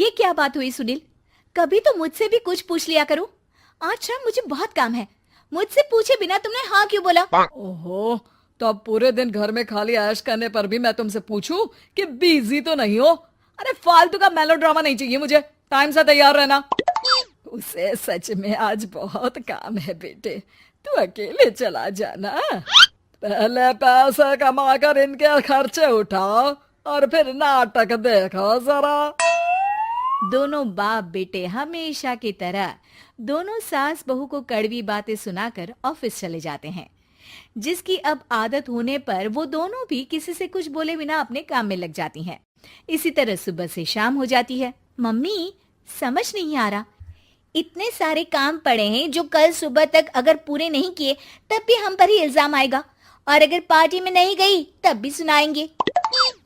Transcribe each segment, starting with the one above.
ये क्या बात हुई सुनील? कभी तो मुझसे भी कुछ पूछ लिया करो। आज शाम मुझे बहुत काम है। मुझसे पूछे बिना तुमने हाँ क्यों बोला? ओहो, तो अब पूरे दिन घर में खाली ऐश करने पर भी मैं तुमसे पूछूं कि बिजी तो नहीं हो? अरे फालतू का मेलोड्रामा नहीं चाहिए मुझे। टाइम से तैयार रहना। उसे सच में आज बहुत काम है बेटे, तू अकेले चला जाना। पहले पैसे कमाकर इनके खर्चे उठाओ और फिर नाटक देखो जरा। दोनों बाप बेटे हमेशा की तरह दोनों सास बहू को कड़वी बातें सुनाकर ऑफिस चले जाते हैं, जिसकी अब आदत होने पर वो दोनों भी किसी से कुछ बोले बिना अपने काम में लग जाती हैं। इसी तरह सुबह से शाम हो जाती है। मम्मी, समझ नहीं आ रहा, इतने सारे काम पड़े हैं जो कल सुबह तक अगर पूरे नहीं किए तब भी हम पर ही इल्जाम आएगा, और अगर पार्टी में नहीं गई तब भी सुनाएंगे।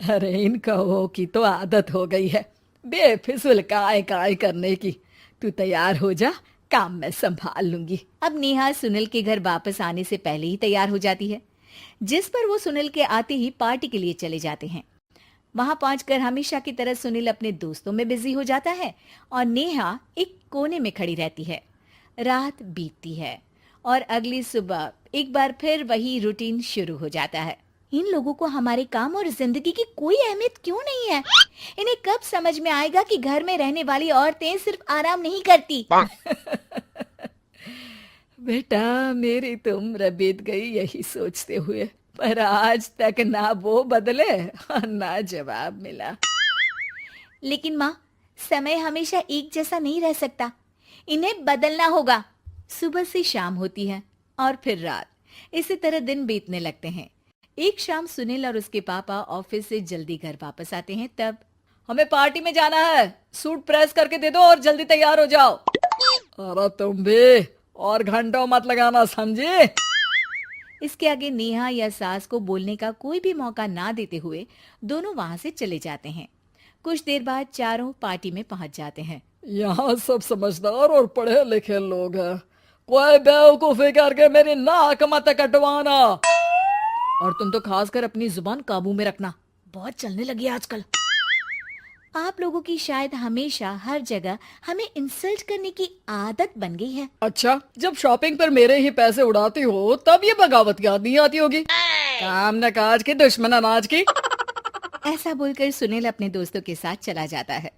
अरे इन कहो की तो आदत हो गई है बेफिजुल काय काय करने की। तू तैयार हो जा, काम मैं संभाल लूंगी। अब नेहा सुनील के घर वापस आने से पहले ही तैयार हो जाती है, जिस पर वो सुनील के आते ही पार्टी के लिए चले जाते हैं। वहां पहुंचकर हमेशा की तरह सुनील अपने दोस्तों में बिजी हो जाता है और नेहा एक कोने में खड़ी रहती है। रात बीतती है और अगली सुबह एक बार फिर वही रूटीन शुरू हो जाता है। इन लोगों को हमारे काम और जिंदगी की कोई अहमियत क्यों नहीं है? इन्हें कब समझ में आएगा कि घर में रहने वाली औरतें सिर्फ आराम नहीं करती। बेटा मेरी तो उम्र बीत गई यही सोचते हुए, पर आज तक ना वो बदले और ना जवाब मिला। लेकिन माँ, समय हमेशा एक जैसा नहीं रह सकता, इन्हें बदलना होगा। सुबह से शाम होती है और फिर रात। इसी तरह दिन बीतने लगते हैं। एक शाम सुनील और उसके पापा ऑफिस से जल्दी घर वापस आते हैं। तब हमें पार्टी में जाना है, सूट प्रेस करके दे दो और जल्दी तैयार हो जाओ। अरे तुम भी और घंटों मत लगाना, समझे? इसके आगे नेहा या सास को बोलने का कोई भी मौका ना देते हुए दोनों वहां से चले जाते हैं। कुछ देर बाद चारों पार्टी में पहुंच जाते हैं। यहाँ सब समझदार और पढ़े लिखे लोग हैं, कोई बेवकूफी करके मेरी नाक मत कटवाना। और तुम तो खासकर अपनी जुबान काबू में रखना, बहुत चलने लगी आजकल। आप लोगों की शायद हमेशा हर जगह हमें इंसल्ट करने की आदत बन गई है। अच्छा, जब शॉपिंग पर मेरे ही पैसे उड़ाती हो तब ये बगावत याद नहीं आती होगी। काम न काज की, दुश्मन अनाज की। ऐसा बोलकर सुनील अपने दोस्तों के साथ चला जाता है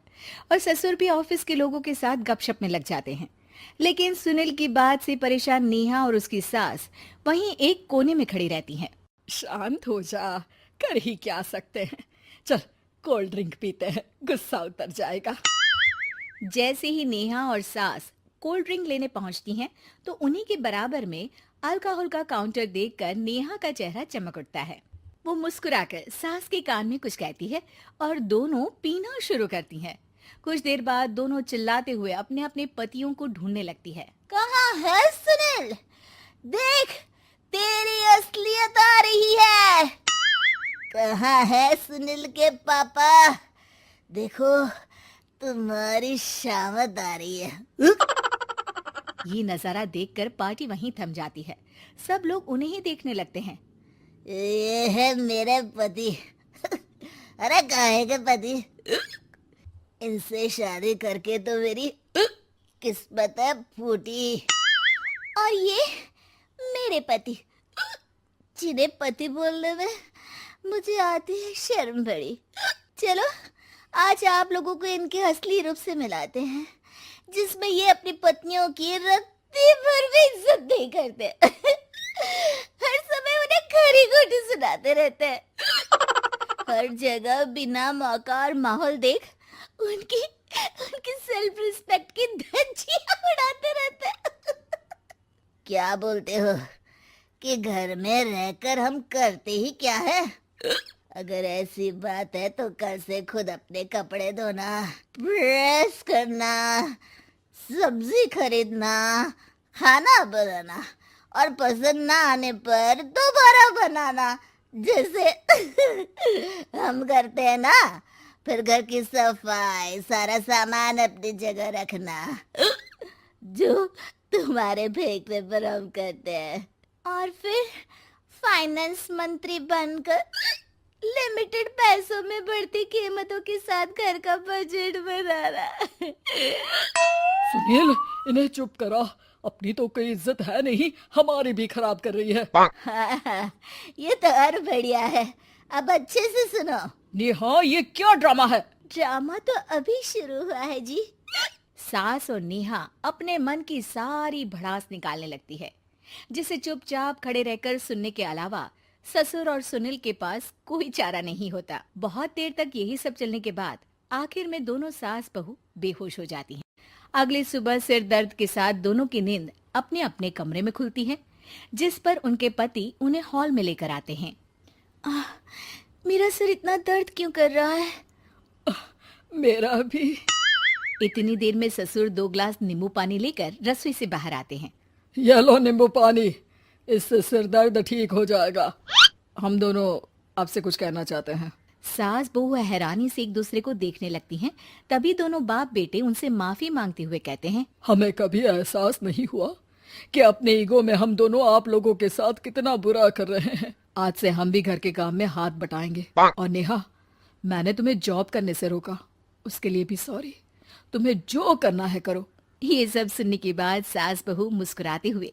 और ससुर भी ऑफिस के लोगों के साथ गपशप में लग जाते हैं। लेकिन सुनील की बात से परेशान नेहा और उसकी सास वहीं एक कोने में खड़ी रहती हैं। शांत हो जा, कर ही क्या सकते हैं। चल कोल्ड ड्रिंक पीते हैं, गुस्सा उतर जाएगा। जैसे ही नेहा और सास कोल्ड ड्रिंक लेने पहुंचती हैं, तो उन्हीं के बराबर में अल्कोहल का काउंटर देखकर नेहा का चेहरा चमक उठता है। वो मुस्कुराकर सास के कान में कुछ कहती है और दोनों पीना शुरू करती हैं। कुछ देर बाद दोनों चिल्लाते हुए अपने अपने पतियों को ढूंढने लगती है। कहाँ है सुनील? देख, तेरी असलियत आ रही है। कहाँ है सुनील के पापा? देखो, तुम्हारी शामत आ रही है। ये नजारा देखकर पार्टी वहीं थम जाती है। सब लोग उन्हें ही देखने लगते हैं। ये है मेरे पति। अरे काहे के पति? इनसे शादी करके तो मेरी किस्मत है फूटी। और ये मेरे पति, जिन्हें पति बोलने में मुझे आती है शर्म बड़ी। चलो आज आप लोगों को इनके असली रूप से मिलाते हैं, जिसमें ये अपनी पत्नियों की रत्ती भर भी इज्जत नहीं करते। हर समय उन्हें खरी खोटी सुनाते रहते हैं। हर जगह बिना मौका और माहौल देख उनकी उनकी सेल्फ रिस्पेक्ट की धज्जियां उड़ाते रहते हैं। क्या बोलते हो कि घर में रहकर हम करते ही क्या है? अगर ऐसी बात है तो कल से खुद अपने कपड़े धोना, प्रेस करना, सब्जी खरीदना, खाना बनाना और पसंद ना आने पर दोबारा बनाना, जैसे हम करते हैं ना। फिर घर की सफाई, सारा सामान अपनी जगह रखना, जो तुम्हारे फेंकने पर हम करते हैं। और फिर फाइनेंस मंत्री बनकर लिमिटेड पैसों में बढ़ती कीमतों के साथ घर का बजट बनाना। सुनील, इन्हें चुप करा। अपनी तो कोई इज्जत है नहीं, हमारी भी खराब कर रही है। हाँ, ये तो और बढ़िया है। अब अच्छे से सुनो। नेहा, ये क्या ड्रामा है? ड्रामा तो अभी शुरू हुआ है जी। सास और नेहा अपने मन की सारी भड़ास निकालने लगती है, जिसे चुपचाप खड़े रहकर सुनने के अलावा ससुर और सुनील के पास कोई चारा नहीं होता। बहुत देर तक यही सब चलने के बाद आखिर में दोनों सास बहू बेहोश हो जाती हैं। अगली सुबह सिर दर्द के साथ दोनों की नींद अपने अपने कमरे में खुलती है, जिस पर उनके पति उन्हें हॉल में लेकर आते हैं। मेरा सिर इतना दर्द क्यों कर रहा है? मेरा भी। इतनी देर में ससुर 2 ग्लास नींबू पानी लेकर रसोई से बाहर आते हैं। ये लो नींबू पानी, इससे सिर दर्द ठीक हो जाएगा। हम दोनों आपसे कुछ कहना चाहते हैं। सास बहू हैरानी से एक दूसरे को देखने लगती हैं। तभी दोनों बाप बेटे उनसे माफी मांगते हुए कहते हैं, हमें कभी एहसास नहीं हुआ कि अपने ईगो में हम दोनों आप लोगों के साथ कितना बुरा कर रहे हैं। आज से हम भी घर के काम में हाथ बटाएंगे। और नेहा, मैंने तुम्हें जॉब करने से रोका, उसके लिए भी सॉरी। तुम्हें जो करना है करो। ये सब सुनने के बाद सास बहू मुस्कुराते हुए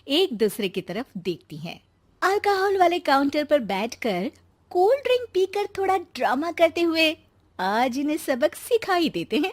एक दूसरे की तरफ देखती हैं। अल्कोहल वाले काउंटर पर बैठकर कोल्ड ड्रिंक पीकर थोड़ा ड्रामा करते हुए आज इन्हें सबक सिखा ही देते हैं।